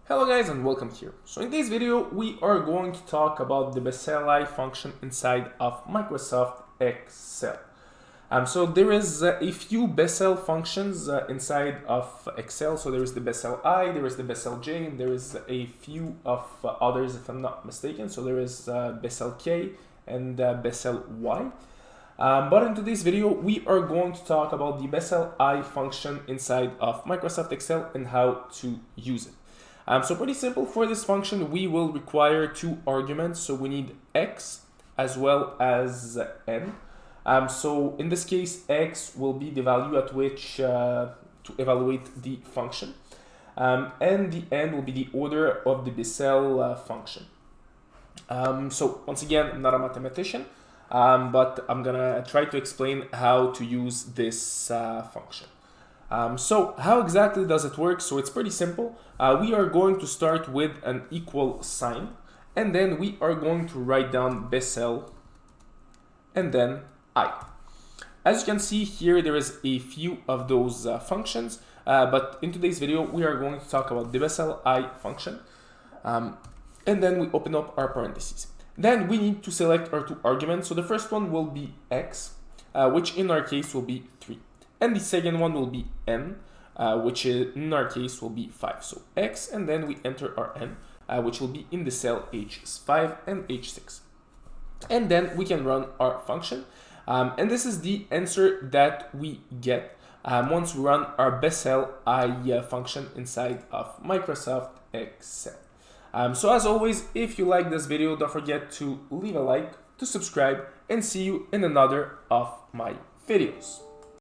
Hello guys and welcome here. So in this video we are going to talk about the BESSELI function inside of Microsoft Excel. So there is a few Bessel functions inside of Excel. So there is the BESSELI, there is the BESSELJ, there is a few of others if I'm not mistaken. So there is BESSELK and BESSELY. But in today's video, we are going to talk about the BESSELI function inside of Microsoft Excel and how to use it. So pretty simple. For this function, we will require two arguments. So we need x as well as n. So in this case, x will be the value at which to evaluate the function. And the n will be the order of the Bessel function. So once again, I'm not a mathematician, but I'm gonna try to explain how to use this function. So how exactly does it work? So it's pretty simple. We are going to start with an equal sign, and then we are going to write down Bessel and then I. As you can see here, there is a few of those functions, but in today's video, we are going to talk about the BESSELI function, and then we open up our parentheses. Then we need to select our two arguments. So the first one will be x, which in our case will be 3. And the second one will be n, which in our case will be 5. So x, and then we enter our n, which will be in the cell H5 and H6. And then we can run our function. And this is the answer that we get once we run our BESSELI function inside of Microsoft Excel. So as always, if you like this video, don't forget to leave a like, to subscribe, and see you in another of my videos.